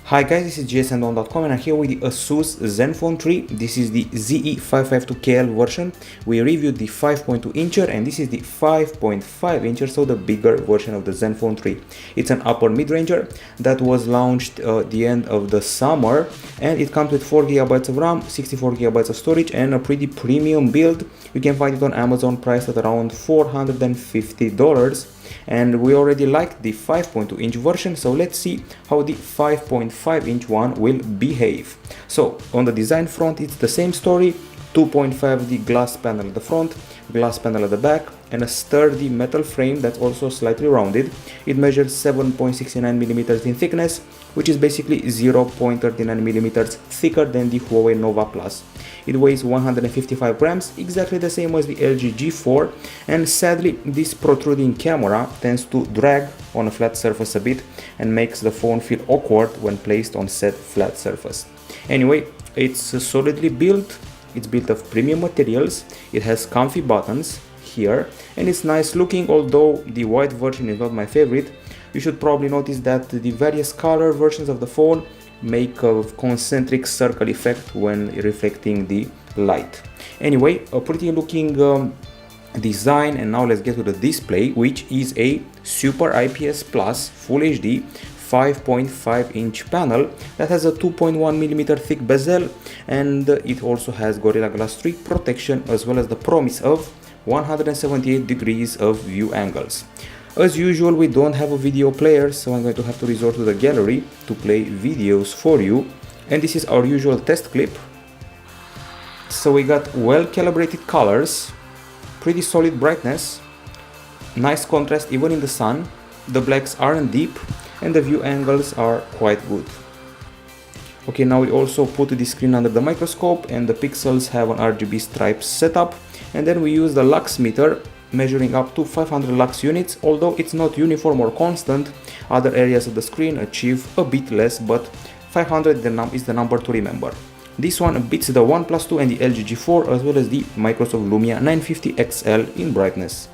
Hi guys, this is gsandon.com and I'm here with the ASUS ZenFone 3. This is the ZE552KL version. We reviewed the 5.2 incher and this is the 5.5 incher, so the bigger version of the ZenFone 3. It's an upper mid-ranger that was launched at the end of the summer, and it comes with 4GB of RAM, 64GB of storage and a pretty premium build. You can find it on Amazon priced at around $450. And we already liked the 5.2 inch version, so let's see how the 5.5 inch one will behave. So on the design front, it's the same story: 2.5D glass panel at the front, glass panel at the back, and a sturdy metal frame that's also slightly rounded. It measures 7.69mm in thickness, which is basically 0.39mm thicker than the Huawei Nova Plus. It weighs 155 grams, exactly the same as the LG G4, and sadly this protruding camera tends to drag on a flat surface a bit and makes the phone feel awkward when placed on said flat surface. Anyway, it's solidly built. It's built of premium materials. It has comfy buttons here and it's nice looking, although the white version is not my favorite. You should probably notice that the various color versions of the phone make a concentric circle effect when reflecting the light. Anyway, a pretty looking design, and now let's get to the display, which is a Super IPS Plus Full HD 5.5 inch panel that has a 2.1mm thick bezel, and it also has Gorilla Glass 3 protection as well as the promise of 178 degrees of view angles. As usual, we don't have a video player, so I'm going to have to resort to the gallery to play videos for you. And this is our usual test clip. So we got well calibrated colors, pretty solid brightness, nice contrast even in the sun, the blacks aren't deep, and the view angles are quite good. Okay, now we also put the screen under the microscope and the pixels have an RGB stripes setup, and then we use the lux meter measuring up to 500 lux units. Although it's not uniform or constant, other areas of the screen achieve a bit less, but 500 is the number to remember. This one beats the OnePlus 2 and the LG G4 as well as the Microsoft Lumia 950 XL in brightness.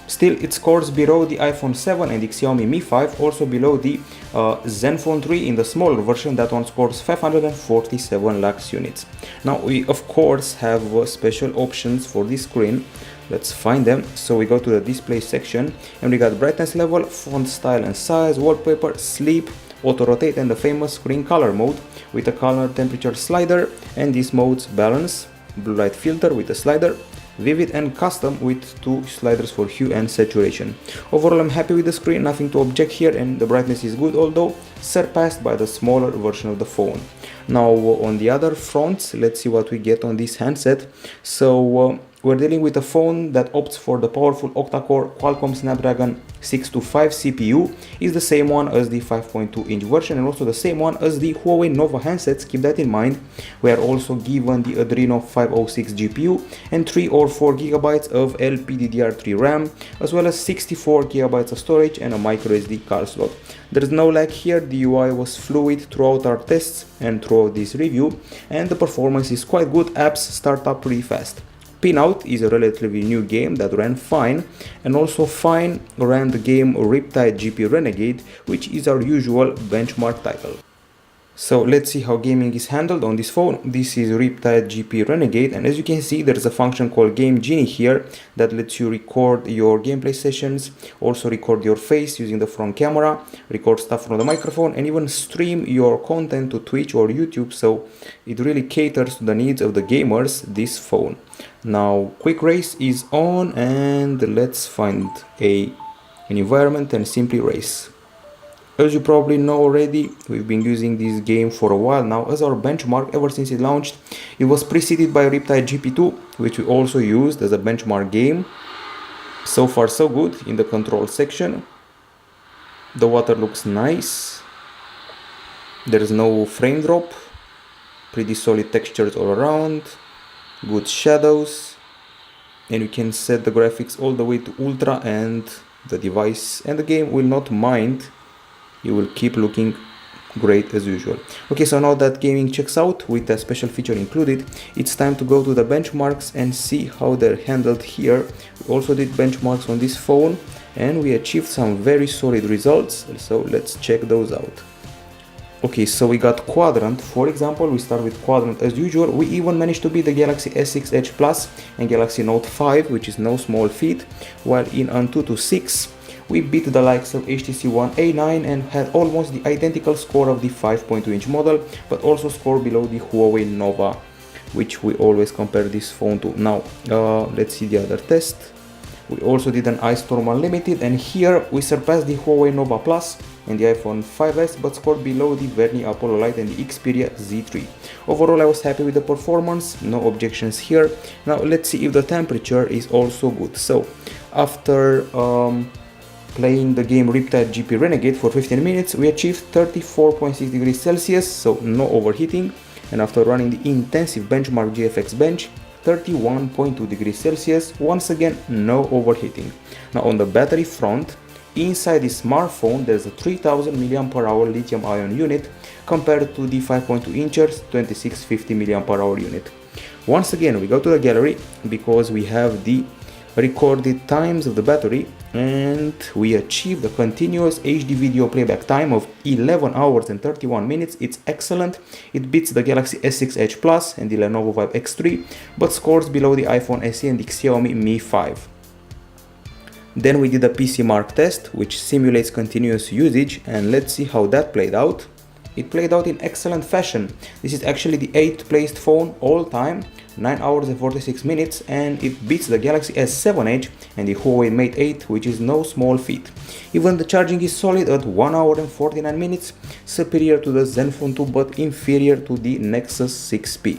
Still, it scores below the iPhone 7 and the Xiaomi Mi 5, also below the ZenFone 3 in the smaller version. That one scores 547 lux units. Now we of course have special options for this screen. Let's find them. So we go to the display section and we got brightness level, font style and size, wallpaper, sleep, auto rotate, and the famous screen color mode with a color temperature slider, and these modes balance, blue light filter with a slider, vivid and custom with 2 sliders for hue and saturation. Overall, I'm happy with the screen, nothing to object here, and the brightness is good, although surpassed by the smaller version of the phone. Now on the other fronts, let's see what we get on this handset. So we're dealing with a phone that opts for the powerful octa-core Qualcomm Snapdragon 625 CPU. Is the same one as the 5.2 inch version and also the same one as the Huawei Nova handsets. Keep that in mind. We are also given the Adreno 506 GPU and 3 or 4 GB of LPDDR3 RAM, as well as 64 GB of storage and a microSD card slot. There's no lag here. The UI was fluid throughout our tests and throughout this review, and the performance is quite good. Apps start up pretty fast. Pinout is a relatively new game that ran fine, and also fine ran the game Riptide GP Renegade, which is our usual benchmark title. So let's see how gaming is handled on this phone. This is Riptide GP Renegade, and as you can see, there's a function called Game Genie here that lets you record your gameplay sessions, also record your face using the front camera, record stuff from the microphone, and even stream your content to Twitch or YouTube. So it really caters to the needs of the gamers, this phone. Now quick race is on, and let's find an environment and simply race. As you probably know already, we've been using this game for a while now as our benchmark ever since it launched. It was preceded by Riptide GP2, which we also used as a benchmark game. So far so good in the control section. The water looks nice. There's no frame drop. Pretty solid textures all around. Good shadows. And you can set the graphics all the way to ultra, and the device and the game will not mind. You will keep looking great as usual. Okay, so now that gaming checks out with a special feature included, it's time to go to the benchmarks and see how they're handled here. We also did benchmarks on this phone and we achieved some very solid results, so let's check those out. Okay, so we got quadrant. For example, we start with quadrant as usual. We even managed to beat the Galaxy S6 Edge Plus and Galaxy Note 5, which is no small feat, while in Antutu 6 we beat the likes of HTC One A9 and had almost the identical score of the 5.2-inch model, but also score below the Huawei Nova, which we always compare this phone to. Now, let's see the other test. We also did an Ice Storm Unlimited, and here we surpassed the Huawei Nova Plus and the iPhone 5s, but scored below the Verni Apollo Lite and the Xperia Z3. Overall, I was happy with the performance, no objections here. Now let's see if the temperature is also good. So after playing the game Riptide GP Renegade for 15 minutes, we achieved 34.6 degrees Celsius, so no overheating. And after running the intensive benchmark GFX bench, 31.2 degrees Celsius, once again no overheating. Now on the battery front, inside the smartphone there's a 3000 mAh lithium ion unit compared to the 5.2 inches 2650 mAh unit. Once again we go to the gallery because we have the recorded times of the battery, and we achieved a continuous HD video playback time of 11 hours and 31 minutes. It's excellent. It beats the Galaxy S6 Edge Plus and the Lenovo Vibe X3, but scores below the iPhone SE and the Xiaomi Mi 5. Then we did a PC Mark test, which simulates continuous usage, and let's see how that played out. It played out in excellent fashion. This is actually the 8th placed phone all time, 9 hours and 46 minutes, and it beats the Galaxy S7 Edge and the Huawei Mate 8, which is no small feat. Even the charging is solid at 1 hour and 49 minutes, superior to the ZenFone 2 but inferior to the Nexus 6P.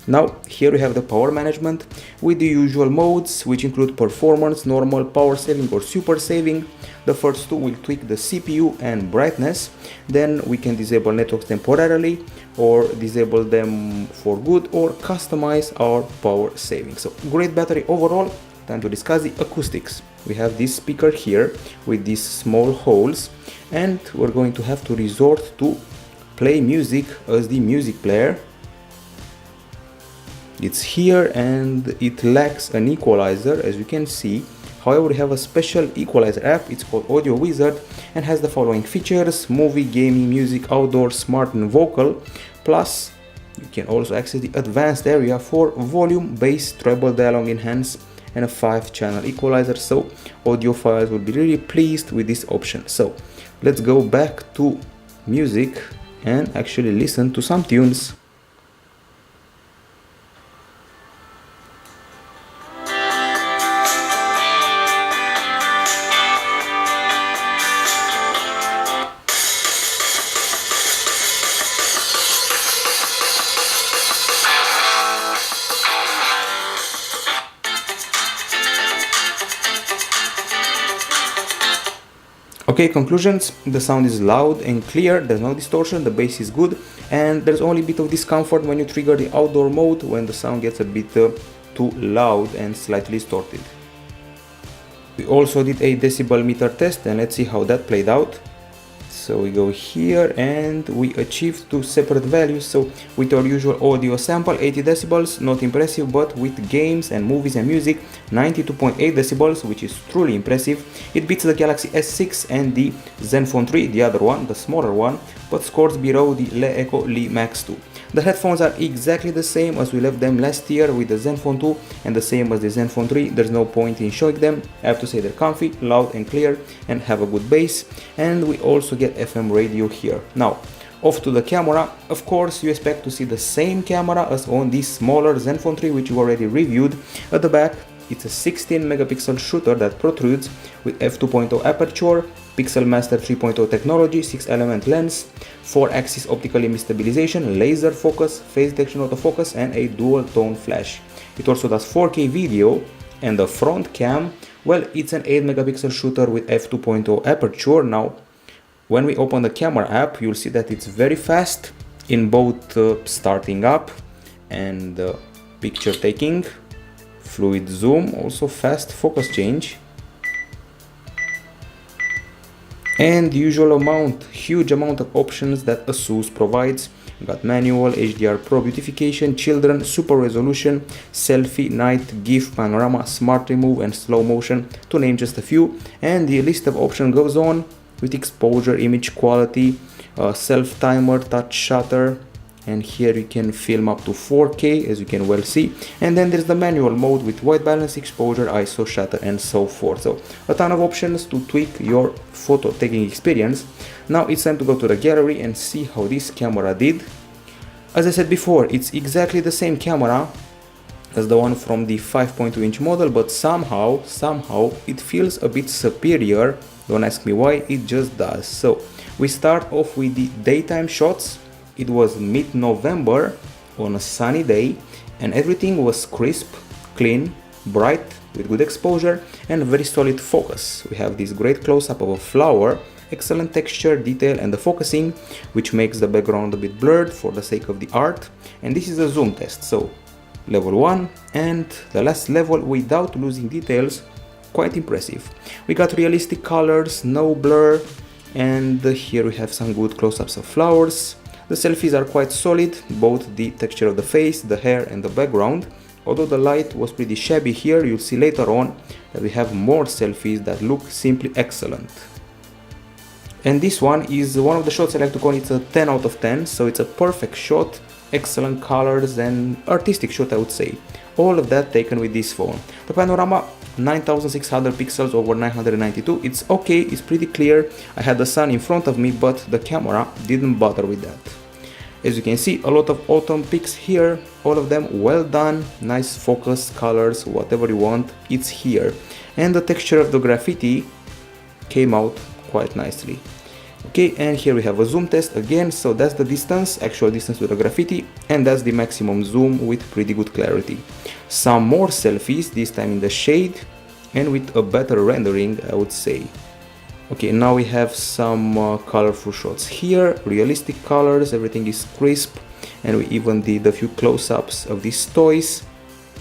Now here we have the power management with the usual modes, which include performance, normal, power saving or super saving. The first two will tweak the CPU and brightness. Then we can disable networks temporarily or disable them for good or customize our power saving. So great battery overall. Time to discuss the acoustics. We have this speaker here with these small holes, and we're going to have to resort to play music as the music player. It's here and it lacks an equalizer, as you can see. However, we have a special equalizer app. It's called Audio Wizard and has the following features: movie, gaming, music, outdoor, smart and vocal. Plus you can also access the advanced area for volume, bass, treble, dialogue enhance and a 5-channel equalizer. So audiophiles will be really pleased with this option. So let's go back to music and actually listen to some tunes. Okay, conclusions: the sound is loud and clear, there's no distortion, the bass is good, and there's only a bit of discomfort when you trigger the outdoor mode when the sound gets a bit too loud and slightly distorted. We also did a decibel meter test, and let's see how that played out. So we go here and we achieved two separate values. So with our usual audio sample, 80 decibels, not impressive, but with games and movies and music, 92.8 decibels, which is truly impressive. It beats the Galaxy S6 and the ZenFone 3, the other one, the smaller one, but scores below the Le Echo Li Max 2. The headphones are exactly the same as we left them last year with the ZenFone 2 and the same as the ZenFone 3. There's no point in showing them. I have to say they're comfy, loud and clear and have a good bass. And we also get FM radio here. Now, off to the camera. Of course, you expect to see the same camera as on the smaller ZenFone 3, which you already reviewed. At the back, it's a 16 megapixel shooter that protrudes with f2.0 aperture, Pixel Master 3.0 technology, 6-element lens, 4-axis optical image stabilization, laser focus, phase detection autofocus and a dual tone flash. It also does 4K video, and the front cam, well, it's an 8 megapixel shooter with f2.0 aperture. Now, when we open the camera app, you'll see that it's very fast in both starting up and picture taking, fluid zoom, also fast focus change, and the usual huge amount of options that ASUS provides. We got manual, HDR Pro beautification, children, super resolution, selfie, night, GIF, panorama, smart remove and slow motion, to name just a few. And the list of options goes on with exposure, image quality, self timer, touch shutter, and here you can film up to 4K, as you can well see. And then there's the manual mode with white balance, exposure, ISO, shutter, and so forth. So a ton of options to tweak your photo taking experience. Now it's time to go to the gallery and see how this camera did. As I said before, it's exactly the same camera as the one from the 5.2-inch model, but somehow it feels a bit superior. Don't ask me why, it just does. So we start off with the daytime shots. It was mid-November on a sunny day, and everything was crisp, clean, bright, with good exposure and very solid focus. We have this great close-up of a flower, excellent texture, detail, and the focusing, which makes the background a bit blurred for the sake of the art. And this is a zoom test, so level 1 and the last level without losing details. Quite impressive. We got realistic colors, no blur, and here we have some good close-ups of flowers. The selfies are quite solid, both the texture of the face, the hair, and the background. Although the light was pretty shabby here, you'll see later on that we have more selfies that look simply excellent. And this one is one of the shots I like to call it a 10 out of 10, so it's a perfect shot, excellent colors and artistic shot, I would say. All of that taken with this phone. The panorama, 9600 pixels over 992, it's okay, it's pretty clear. I had the sun in front of me, but the camera didn't bother with that. As you can see, a lot of autumn pics here, all of them well done, nice focus, colors, whatever you want, it's here. And the texture of the graffiti came out quite nicely. Okay, and here we have a zoom test again, so that's the distance, actual distance to the graffiti, and that's the maximum zoom with pretty good clarity. Some more selfies, this time in the shade, and with a better rendering, I would say. Okay, now we have some colorful shots here, realistic colors, everything is crisp, and we even did a few close-ups of these toys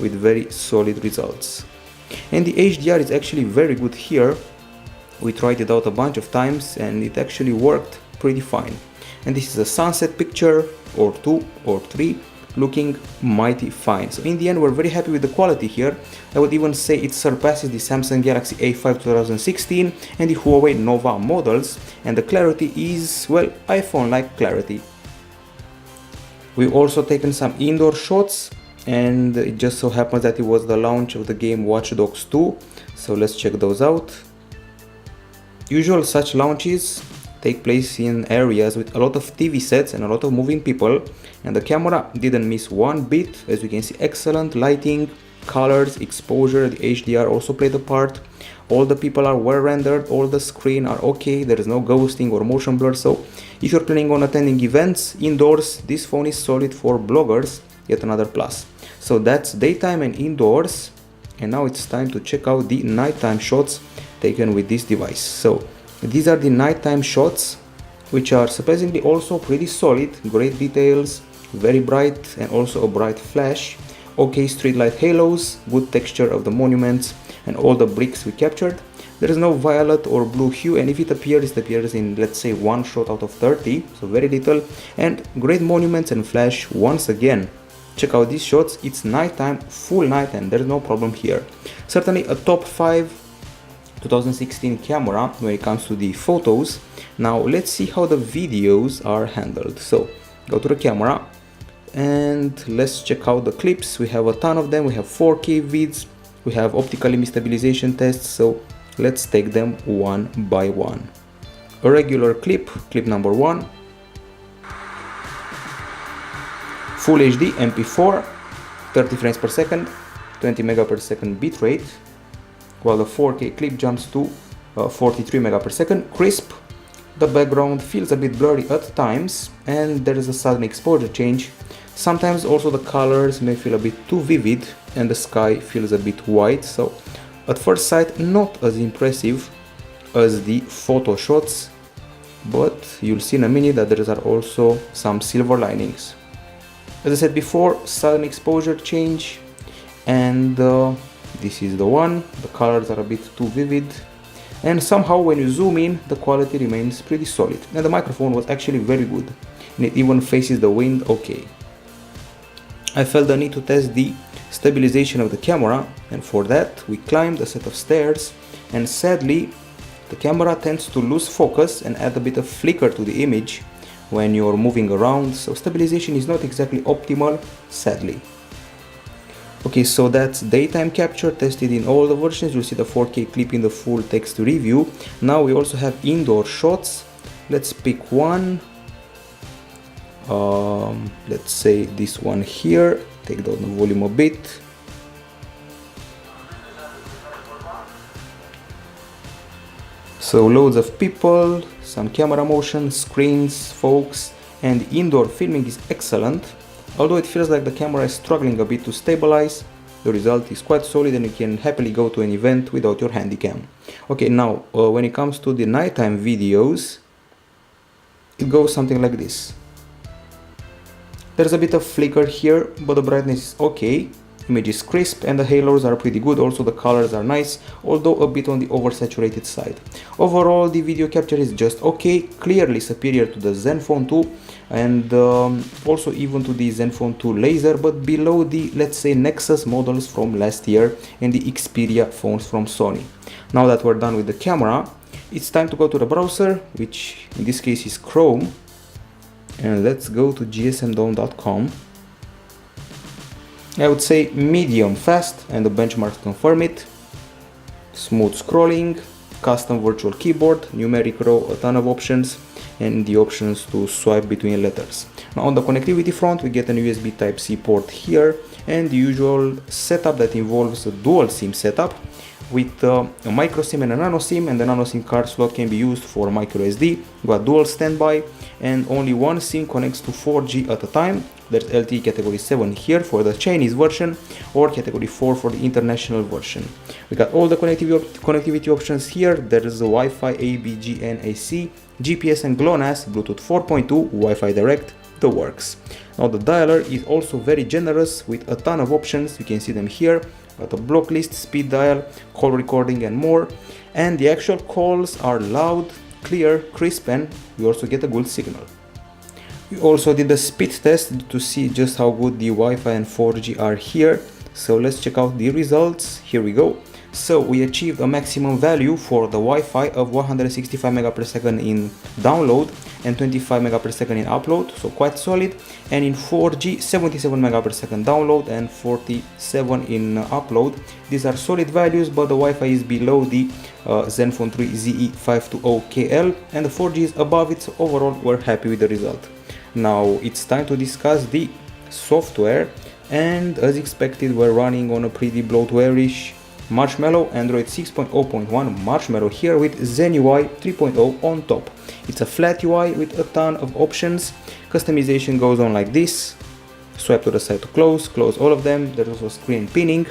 with very solid results. And the HDR is actually very good here. We tried it out a bunch of times and it actually worked pretty fine. And this is a sunset picture, or 2 or 3, looking mighty fine. So in the end, we're very happy with the quality here. I would even say it surpasses the Samsung Galaxy A5 2016 and the Huawei Nova models, and the clarity is, well, iPhone-like clarity. We've also taken some indoor shots, and it just so happens that it was the launch of the game Watch Dogs 2, so let's check those out. Usually such launches take place in areas with a lot of TV sets and a lot of moving people, and the camera didn't miss one bit. As you can see, excellent lighting, colors, exposure, the HDR also played a part. All the people are well rendered, all the screen are okay, there is no ghosting or motion blur. So if you're planning on attending events indoors, this phone is solid for bloggers, yet another plus. So that's daytime and indoors, and now it's time to check out the nighttime shots taken with this device. So these are the nighttime shots, which are surprisingly also pretty solid, great details, very bright, and also a bright flash. Okay street light halos, good texture of the monuments and all the bricks we captured. There is no violet or blue hue, and if it appears in, let's say, 1 shot out of 30, so very little. And great monuments and flash once again. Check out these shots, it's nighttime, full night, and there's no problem here. Certainly a top 5 2016 camera when it comes to the photos. Now let's see how the videos are handled. So go to the camera and let's check out the clips. We have a ton of them. We have 4K vids, we have optical image stabilization tests, so let's take them one by one. A regular clip number 1, Full HD MP4, 30 frames per second, 20 megapixel bitrate, while the 4K clip jumps to 43 megapixel, crisp. The background feels a bit blurry at times, and there is a sudden exposure change. Sometimes also the colors may feel a bit too vivid, and the sky feels a bit white, so at first sight not as impressive as the photo shots, but you'll see in a minute that there are also some silver linings. As I said before, sudden exposure change, and this is the one. The colors are a bit too vivid, and somehow when you zoom in, the quality remains pretty solid. And the microphone was actually very good, and it even faces the wind okay. I felt the need to test the stabilization of the camera, and for that we climbed a set of stairs, and sadly the camera tends to lose focus and add a bit of flicker to the image, when you're moving around, so stabilization is not exactly optimal, sadly. Okay, so that's daytime capture tested in all the versions. You'll see the 4K clip in the full text review. Now we also have indoor shots. Let's pick one. Let's say this one here. Take down the volume a bit. So loads of people, some camera motion, screens, folks, and indoor filming is excellent. Although it feels like the camera is struggling a bit to stabilize, the result is quite solid and you can happily go to an event without your handycam. Okay, now when it comes to the nighttime videos, it goes something like this. There's a bit of flicker here, but the brightness is okay. Image is crisp and the halos are pretty good. Also the colors are nice, although a bit on the oversaturated side. Overall, the video capture is just okay, clearly superior to the ZenFone 2 and also even to the ZenFone 2 laser, but below the, let's say, Nexus models from last year and the Xperia phones from Sony. Now that we're done with the camera, it's time to go to the browser, which in this case is Chrome, and let's go to gsmdome.com. I would say medium fast, and the benchmarks confirm it. Smooth scrolling, custom virtual keyboard, numeric row, a ton of options, and the options to swipe between letters. Now on the connectivity front, we get an USB Type-C port here, and the usual setup that involves a dual SIM setup with a micro SIM and a nano SIM, and the nano SIM card slot can be used for micro SD. We got dual standby, and only one SIM connects to 4G at a time. There's LTE category 7 here for the Chinese version, or category 4 for the international version. We got all the connectivity options here. There is a Wi-Fi, ABG and AC, GPS and GLONASS, Bluetooth 4.2, Wi-Fi Direct, the works. Now the dialer is also very generous with a ton of options. You can see them here. Got a block list, speed dial, call recording and more. And the actual calls are loud, clear, crisp, and we also get a good signal. We also did a speed test to see just how good the Wi-Fi and 4G are here. So let's check out the results. Here we go. So we achieved a maximum value for the Wi-Fi of 165 megapixel in download and 25 megapixel in upload, so quite solid. And in 4G, 77 megapixel download and 47 in upload. These are solid values, but the Wi-Fi is below the ZenFone 3 ZE552KL and the 4G is above it, so overall we're happy with the result. Now it's time to discuss the software, and as expected we're running on a pretty bloatware-ish Marshmallow Android 6.0.1 Marshmallow here with Zen UI 3.0 on top. It's a flat UI with a ton of options. Customization goes on like this. Swipe to the side to close all of them. There's also screen pinning,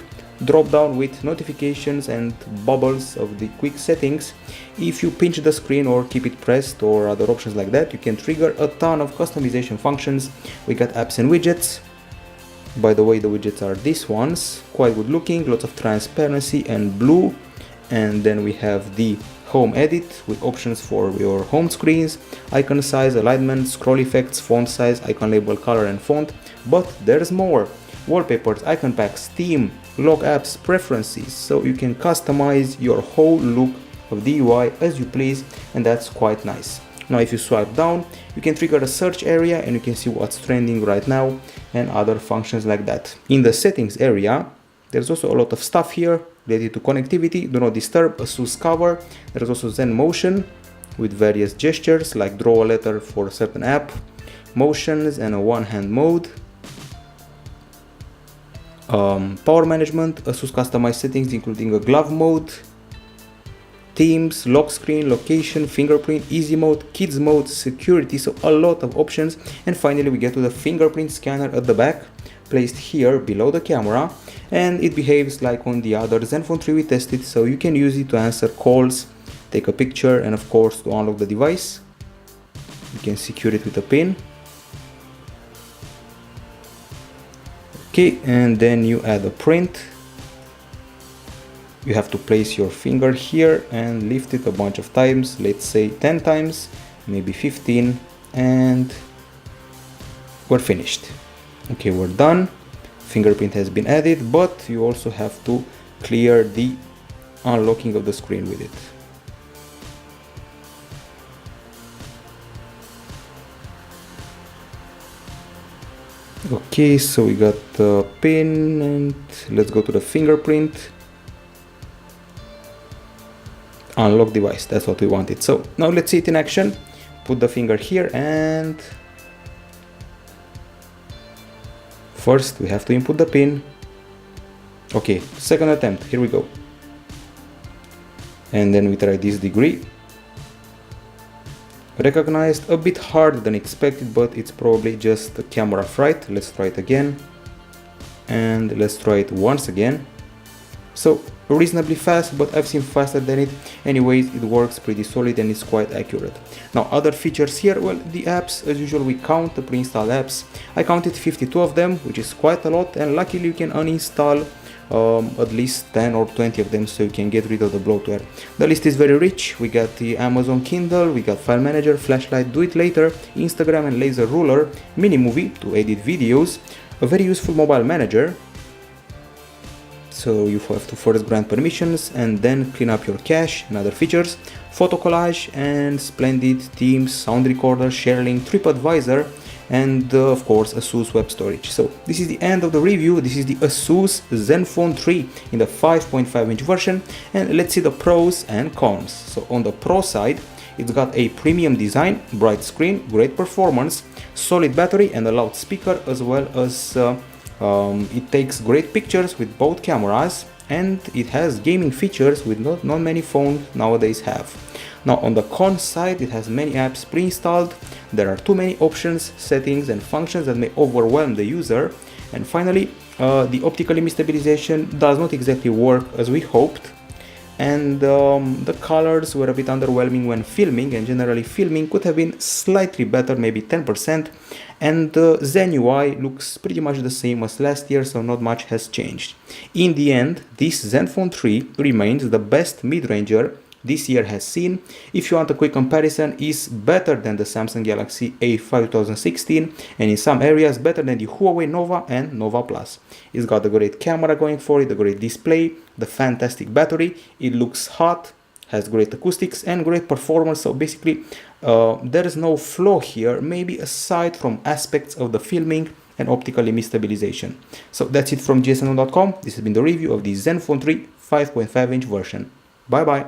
drop down with notifications and bubbles of the quick settings. If you pinch the screen or keep it pressed or other options like that, you can trigger a ton of customization functions. We got apps and widgets. By the way, the widgets are these ones, quite good looking, lots of transparency and blue. And then we have the home edit with options for your home screens, icon size, alignment, scroll effects, font size, icon label, color and font. But there's more. Wallpapers, icon packs, theme, lock apps, preferences, so you can customize your whole look of the UI as you please, and that's quite nice. Now if you swipe down, you can trigger a search area and you can see what's trending right now and other functions like that. In the settings area, there's also a lot of stuff here related to connectivity, do not disturb, ASUS cover. There's also Zen Motion with various gestures like draw a letter for a certain app, motions and a one-hand mode. Power management, ASUS customized settings including a glove mode, themes, lock screen, location, fingerprint, easy mode, kids mode, security, so a lot of options. And finally we get to the fingerprint scanner at the back, placed here below the camera, and it behaves like on the other ZenFone 3 we tested, so you can use it to answer calls, take a picture, and of course to unlock the device. You can secure it with a pin. Okay, and then you add a print. You have to place your finger here and lift it a bunch of times, let's say 10 times, maybe 15, and we're finished. Okay, we're done. Fingerprint has been added, but you also have to clear the unlocking of the screen with it. Okay, so we got the pin and let's go to the fingerprint. Unlock device, that's what we wanted. So now let's see it in action. Put the finger here and first we have to input the pin. Okay, second attempt, here we go. And then we try this degree. Recognized a bit harder than expected, but it's probably just the camera fright. Let's try it again. And let's try it once again. So reasonably fast, but I've seen faster than it. Anyways, it works pretty solid and it's quite accurate. Now other features here, well, the apps, as usual we count the pre-installed apps. I counted 52 of them, which is quite a lot, and luckily you can uninstall at least 10 or 20 of them, so you can get rid of the bloatware. The list is very rich. We got the Amazon Kindle, we got File Manager, Flashlight, Do It Later, Instagram and Laser Ruler, Mini Movie to edit videos, a very useful mobile manager. So you have to first grant permissions and then clean up your cache and other features, photo collage and splendid themes, sound recorder, ShareLink, TripAdvisor, and of course ASUS web storage. So this is the end of the review. This is the ASUS ZenFone 3 in the 5.5-inch version, and let's see the pros and cons. So on the pro side, it's got a premium design, bright screen, great performance, solid battery and a loudspeaker, as well as it takes great pictures with both cameras, and it has gaming features which not many phones nowadays have. Now on the con side, it has many apps pre-installed, there are too many options, settings and functions that may overwhelm the user, and finally the optical image stabilization does not exactly work as we hoped, and the colors were a bit underwhelming when filming, and generally filming could have been slightly better, maybe 10%, and the Zen UI looks pretty much the same as last year, so not much has changed. In the end, this ZenFone 3 remains the best mid-ranger this year has seen. If you want a quick comparison, is better than the Samsung Galaxy A5 2016, and in some areas better than the Huawei Nova and Nova Plus. It's got a great camera going for it, a great display, the fantastic battery, it looks hot, has great acoustics and great performance. So basically there is no flaw here, maybe aside from aspects of the filming and optical image stabilization. So that's it from gsn.com. This has been the review of the ZenFone 3 5.5-inch version. Bye bye.